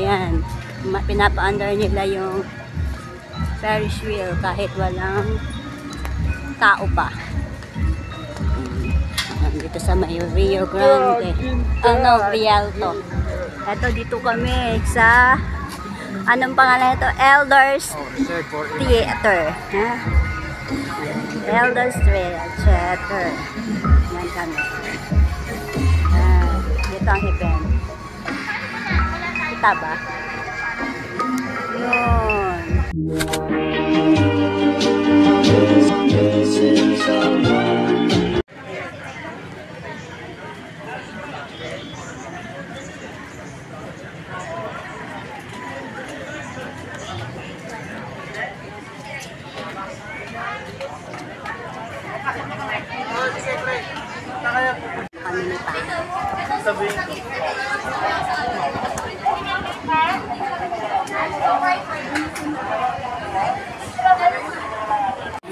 Ayan, pinapa-under nila yung Ferris wheel kahit walang tao pa. Dito sa may Rio Grande, Rialto. Ito dito kami sa anong pangalan ito? Elders Theater. Ha? Elders Theater. Yan kami. Dito ang event. Kita ba? Yun.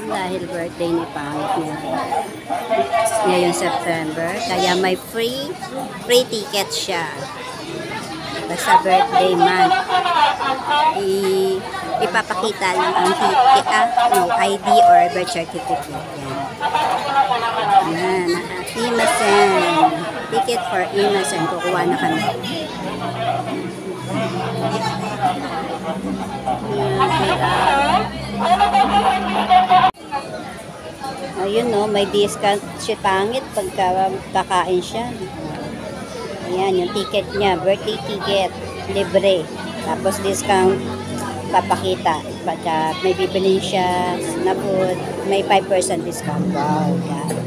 Dahil birthday ni Pangit ngayong September, kaya may free ticket siya. Basta birthday month, ipapakita lang ang ticket, ID or birth certificate. Yan. Imasen. Ticket for Imasen. Kukuha na kami. Ayun, no, may discount si Pangit pagka kakain siya. Ayan, yung ticket niya, birthday ticket, libre. Tapos discount, papakita. Pagka may bibili siya na food, may 5% discount. Wow, God.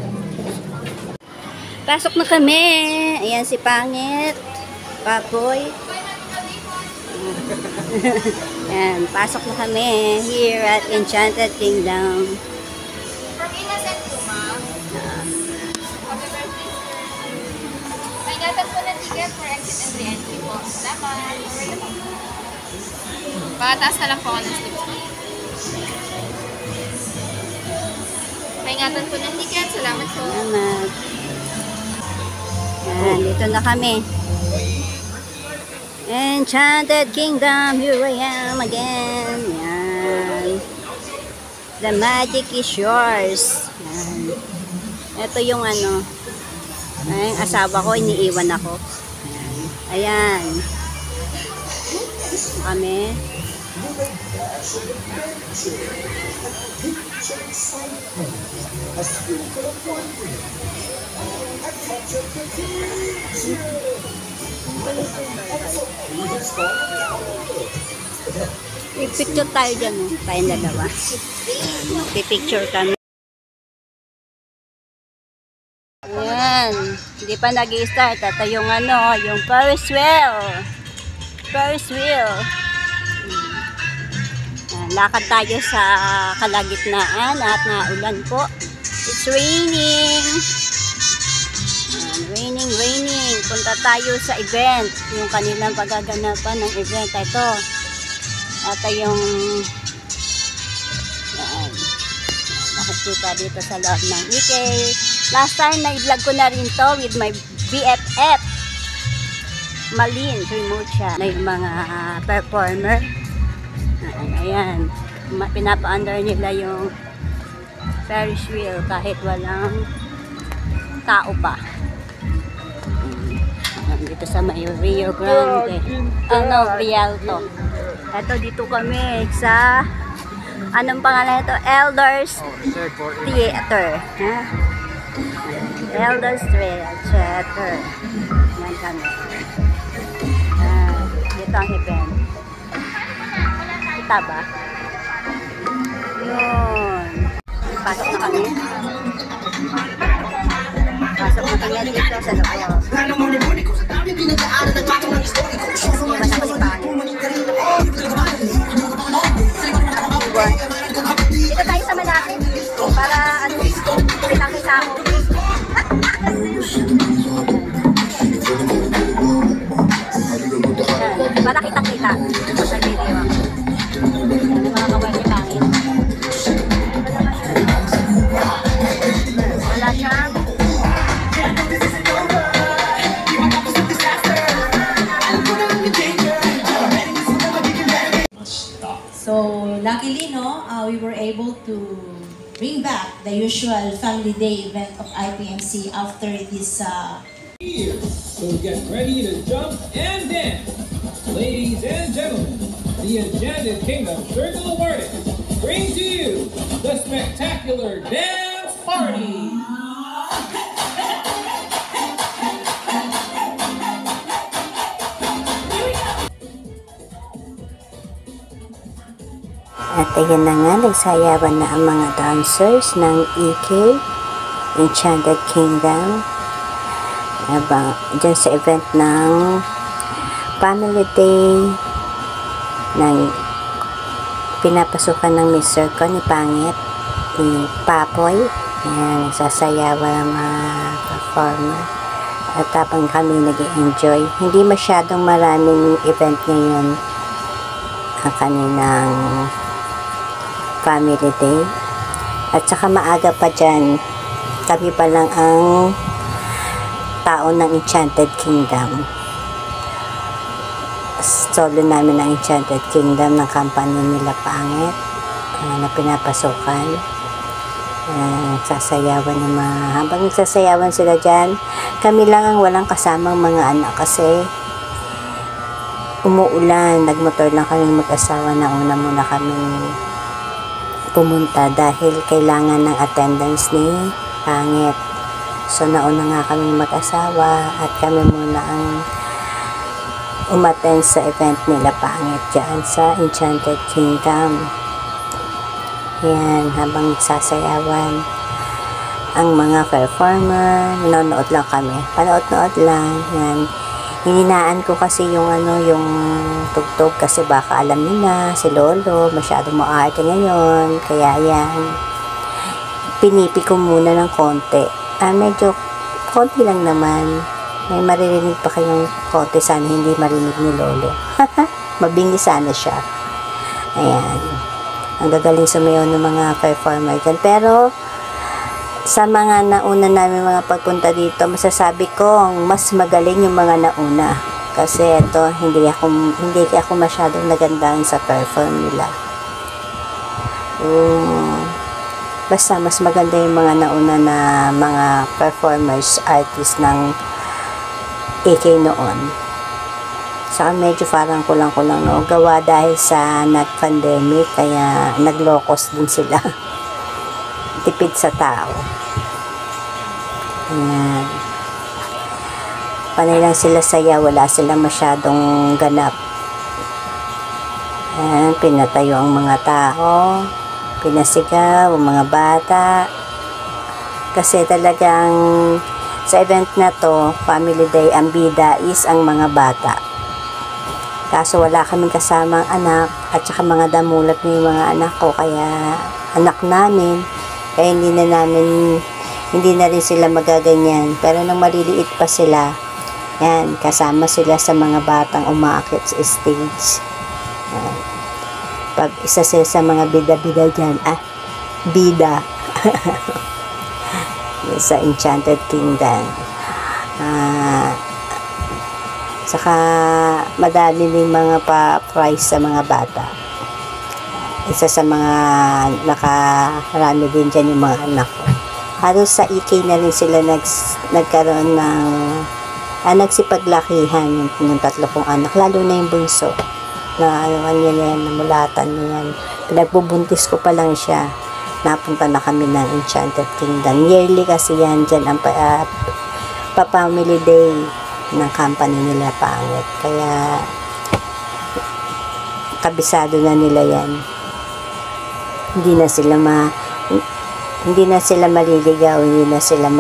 Pasok na kami. Ayan si Pangit. Papoy. Ayan, pasok na kami here at Enchanted Kingdom. From Innocent po, ma'am. Happy birthday. May ingatan po ng ticket for exit and re-entry po. Salamat. Pataas na lang po ako ng slips. May ingatan po ng ticket. Salamat po. Salamat. Yan, dito na kami. Enchanted Kingdom, here I am again. Yan. The magic is yours. Yan. Ito yung ano, yung asawa ko, iniiwan ako. Ayan. Kami. I-picture tayo dyan, tayong dalawa. Magpipicture kami. Ayan, hindi pa nag-i-start. Ito yung ano, yung Ferris wheel. Ferris wheel. Ayan, lakad tayo sa kalagitnaan at naulan po. It's raining. Ayan, raining. Punta tayo sa event. Yung kanilang paggaganapan ng event. Ito yung ayan, nakikita dito sa loob ng EK. Last time na-vlog ko na rin to with my BFF Malin Trimucha na yung mga performer. Ayan, pinapa-under nila yung Ferris wheel kahit walang tao pa. Dito sa may Rio Grande, Rialto. Ito dito kami sa anong pangalan ito? Elders Theater. Ha? Elders Theater. Yan kami. Dito ang event. Kita ba? Yun. Pasok na kami. Pasok na kami dito sa loob. Iwan ako ni Pangit. Dito tayo sa malapit para ano, kitang-kita ako. Para kitang-kita sa video ako. Mga kawal ni Pangit. Wala siyang luckily, we were able to bring back the usual family day event of IPMC after this Here, so get ready to jump and dance. Ladies and gentlemen, the Enchanted Kingdom Circle of Artists bring to you the spectacular dance party. At ayan na nga, nagsayawan na ang mga dancers ng EK, Enchanted Kingdom. Diyan sa event ng Family Day ng pinapasukan ng Miss Circle ni Pangit, ni Papoy. Ayan, nagsasayawan ang mga performer. At habang kami nag-enjoy, hindi masyadong maraming event ngayon ang kaninang Family Day. At saka maaga pa dyan, kami pa lang ang tao ng Enchanted Kingdom. Solo namin ang Enchanted Kingdom ng company nila Pangit na pinapasukan. Sasayawan ng mga, habang nagsasayawan sila dyan, kami lang ang walang kasamang mga anak kasi umuulan. Nagmotor lang kami mag-asawa na una muna kami pumunta dahil kailangan ng attendance ni Pangit. So nauna nga kami mag-asawa at kami muna ang umattend sa event nila Pangit dyan sa Enchanted Kingdom. Yan, habang sasayawan ang mga performer, nanonood lang kami. Panood-nood lang. Yan. Hininaan ko kasi yung yung tugtog kasi baka alam nila si Lolo masyadong maarte ngayon, kaya yan pinipi ko muna ng konti. Medyo konti lang naman, may maririnig pa kayong konti, sana hindi marinig ni Lolo. Mabingi sana siya. Ayan, ang gagaling sumayaw ng mga performer dyan. Pero sa mga nauna namin mga pagpunta dito, masasabi ko mas magaling yung mga nauna kasi ito hindi ako masyadong nagandahan sa perform nila. Basta mas maganda yung mga nauna na mga performers, artists ng AK noon. Saka medyo parang kulang-kulang gawa dahil sa nag-pandemic, kaya nag-low-cost din sila. Tipid sa tao. Ayan. Panay lang sila saya, wala silang masyadong ganap. Ayan, pinatayo ang mga tao, pinasigaw ang mga bata. Kasi talagang sa event na to, Family Day, ang bida is ang mga bata. Kaso wala kaming kasamang anak at saka mga damulat ng mga anak ko, kaya anak namin. Kaya hindi na rin sila magaganyan. Pero nang maliliit pa sila, yan, kasama sila sa mga batang umaakit sa stage. Pag isa sila sa mga bida-bida dyan, bida. Sa Enchanted Kingdom. Saka madami din mga pa-prize sa mga bata. Isa sa mga nakarami din dyan yung mga anak ko. Halos sa EK na rin sila nagkaroon ng nagsipaglakihan yung 3 anak, lalo na yung bunso na namulatan niya yan. Pinagbubuntis ko pa lang siya, napunta na kami ng Enchanted Kingdom. Yearly kasi yan dyan ang pa-family day ng company nila Pangit, kaya kabisado na nila yan. Hindi na sila maliligaw, hindi na sila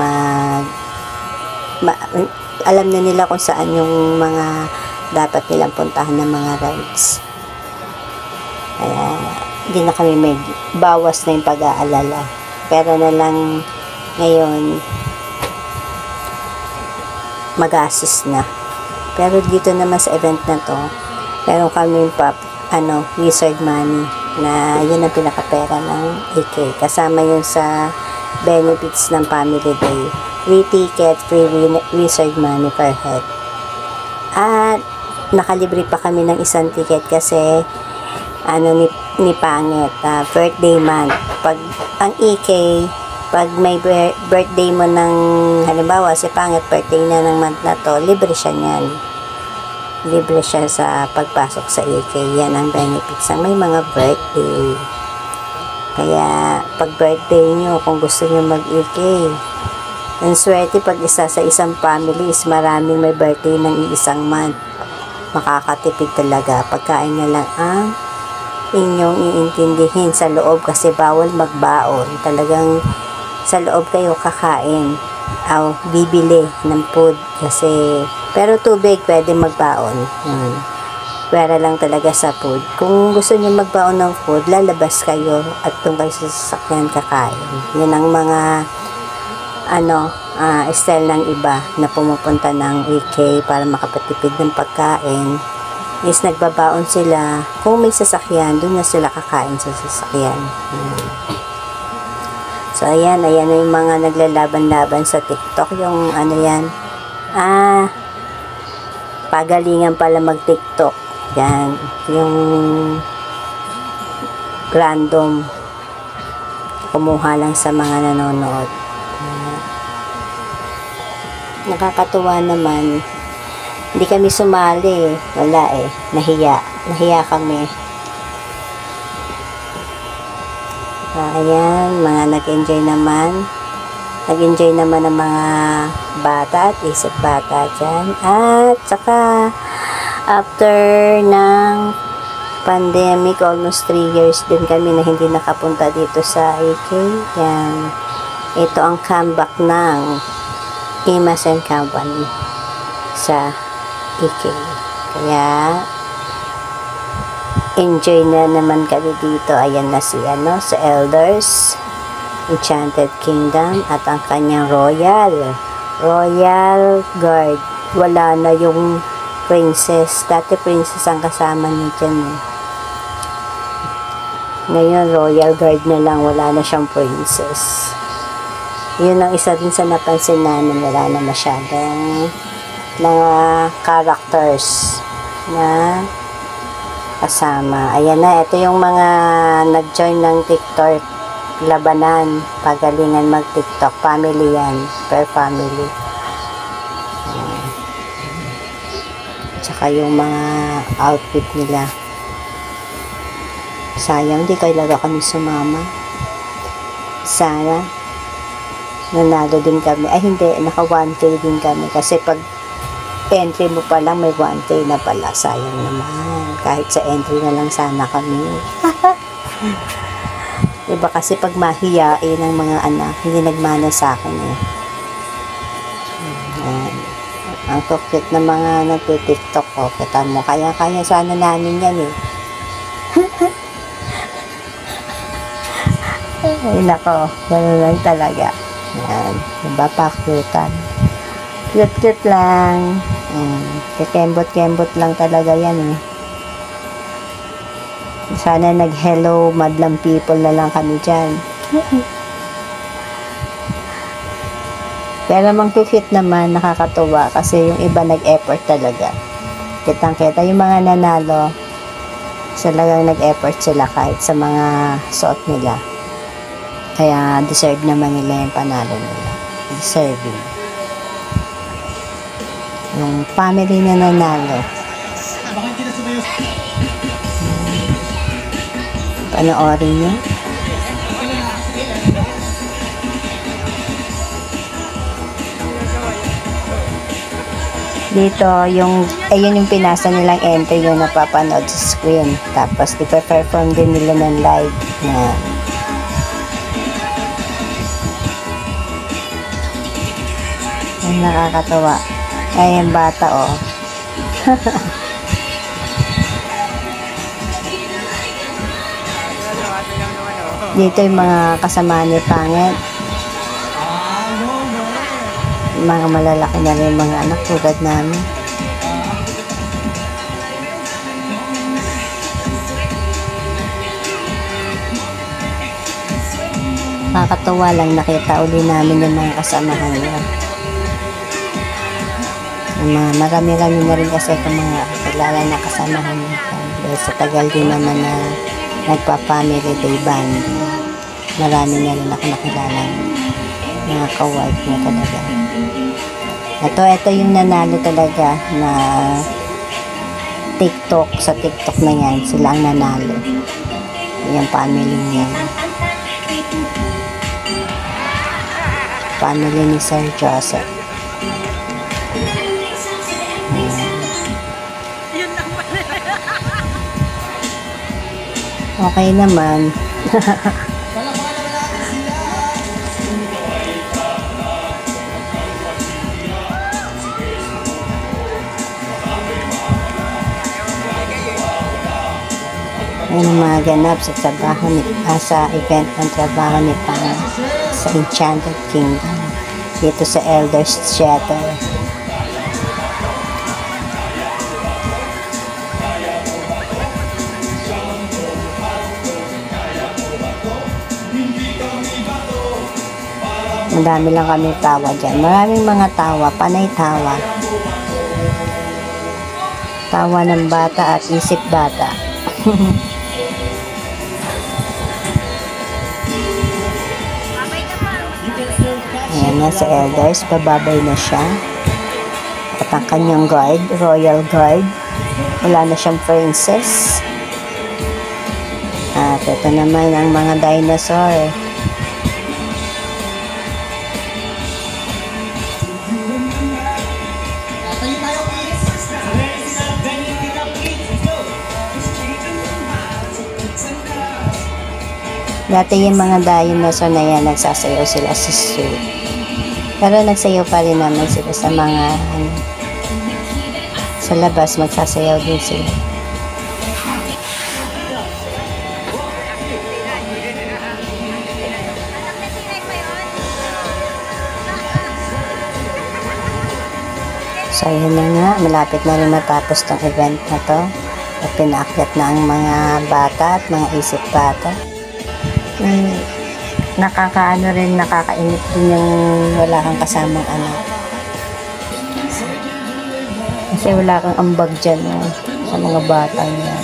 alam na nila kung saan yung mga dapat nilang puntahan ng mga rides. Kaya hindi na kami bawas na yung pag-aalala. Pero na lang ngayon mag-assist na. Pero dito naman sa event na to, meron kami wizard money na yun ang pinakapera ng AK. Kasama yun sa benefits ng Family Day. Free ticket, free wizard money per head. At nakalibre pa kami ng isang ticket kasi ni Pangit, birthday month. Pag ang EK, pag may birthday mo ng, halimbawa si Pangit, birthday na ng month na to, libre siya niyan. Libre siya sa pagpasok sa EK. Yan ang benefits ng may mga birthday. Kaya pag birthday nyo, kung gusto nyo mag-EK, ang swerte pag isa sa isang family is maraming may birthday ng isang month. Makakatipid talaga. Pagkain na lang ang inyong iintindihin sa loob kasi bawal magbaon. Talagang sa loob kayo kakain o bibili ng food kasi pero tubig pwede magbaon. Pwera lang talaga sa food. Kung gusto niyo magbaon ng food, lalabas kayo at doon kayo sa sasakyan kakain. Yan ang mga style ng iba na pumupunta ng EK para makapatipid ng pagkain is nagbabaon sila. Kung may sasakyan, doon na sila kakain sa sasakyan. So ayan na yung mga naglalaban-laban sa TikTok, yung pagalingan pala mag-TikTok. Yan, yung random kumuha lang sa mga nanonood. Nakakatuwa naman. Hindi kami sumali. Wala nahiya kami. Ayan, mga nag-enjoy naman. Nag-enjoy naman ng mga bata at isip bata dyan. At saka after ng pandemic, almost 3 years din kami na hindi nakapunta dito sa AK. Yan. Ito ang comeback ng Imas and Company sa AK. Kaya enjoy na naman kami dito. Ayan na si sa Elders, Enchanted Kingdom at ang kanyang Royal Guard. Wala na yung princess. Dati princess ang kasama niya dyan. Ngayon Royal Guard na lang. Wala na siyang princess. Yun ang isa din sa napansin namin. Wala na masyadong mga characters na kasama. Ayan na. Ito yung mga nag-join ng TikTok labanan. Pagalingan mag-TikTok. Family yan. Per family. Tsaka yung mga outfit nila. Sayang, di kailangan kami sumama. Sana nanalo din kami. Ay hindi, naka 1K din kami. Kasi pag entry mo pa lang, may 1K na pala. Sayang naman. Kahit sa entry na lang sana kami. Diba kasi pag mahiyain ng mga anak, hindi nagmana sa akin eh. Ang cute na mga nagtitiktok ko. Kita mo, kaya sana namin yan eh. Ay nako, gano'n lang talaga. Yan, diba pa-cutean. Cute lang. Kekembot-kembot lang talaga yan eh. Sana nag-hello madlang people na lang kami dyan. Pero mang-fit naman, nakakatuwa kasi yung iba nag-effort talaga. Kitang-kita yung mga nanalo, talagang nag-effort sila kahit sa mga suot nila. Kaya deserve naman nila yung panalo nila. Deserving. Yung family na nanalo. Panoorin nyo. Dito, ayun yung pinasa nilang entry yung napapanood sa screen. Tapos, ipa-perform din nila ng live na yung nakakatawa. Ay, yung bata, oh. Dito yung mga kasama ni Pangit. Mga malalaki na rin mga anak tulad namin. Nakakatawa lang nakita uli namin yung mga kasamahan nila. Marami-rami na rin kasi itong mga kilala na kasamahan nila. Dahil sa tagal din naman na nagpa-family day bonding. Marami na rin ako nakilala mga ka-wife niya talaga. Ito yung nanalo talaga na TikTok. Sa TikTok na yan, sila ang nanalo. Yung family niya. Family ni Sir Joseph. Okay naman. Ayun ang mga ganap sa trabaho sa event ng trabaho ni Pang sa Enchanted Kingdom dito sa Elders Theater. Madami lang kami tawa dyan. Maraming mga tawa, panay tawa. Tawa ng bata at isip bata. Ayan na sa Elders, bababay na siya. At ang kanyang guard, royal guard. Wala na siyang princess. At ito naman ang mga dinosaur. Dati yung mga dinosaur na yan, nagsasayaw sila sa zoo. Pero nagsayaw pa rin naman sila sa mga, sa labas, magsasayaw din sila. So, yun na nga, malapit na rin matapos tong event na to. At pinaakyat na ang mga bata at mga isip bata. Nakakaano rin, nakakainit din yung wala kang kasamang anak. Kasi wala kang ambag dyan sa mga bata niya.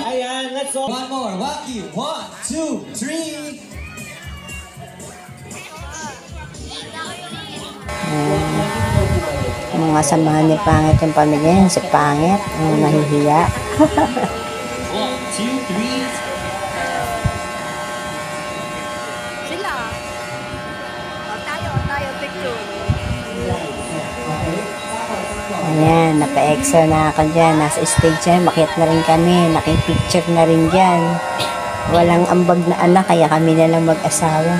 Ayan, let's go. One more, Waki. 1, 2, 3. Mga samahan ni Pangit yung pamilya, si Pangit, nahihiya. 1, 2, 3. Sila. Tayo, picture. Ayan, napa-extra na ako dyan. Nasa stage yan, makiat na rin kami. Nakipicture na rin dyan. Walang ambag na anak, kaya kami na lang mag-asawa.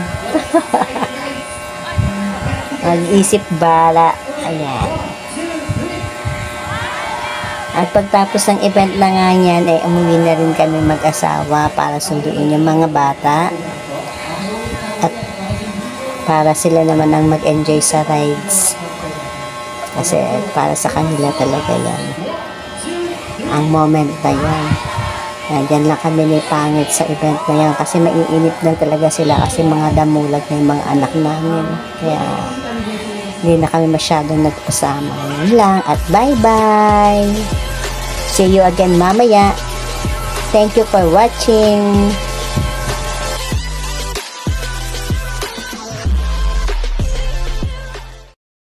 Mag-isip bala. Ayan. At pagtapos ng event na nga yan, ay umuwi na rin kami mag-asawa para sunduin yung mga bata. At para sila naman ang mag-enjoy sa rides. Kasi para sa kanila talaga yan. Ang moment na yan. Diyan lang kami ni Pangit sa event na yan. Kasi maiinip lang talaga sila kasi mga damulag na yung mga anak namin. Kaya hindi na kami masyadong nagpasama. Yun lang. At bye-bye! See you again mamaya. Thank you for watching.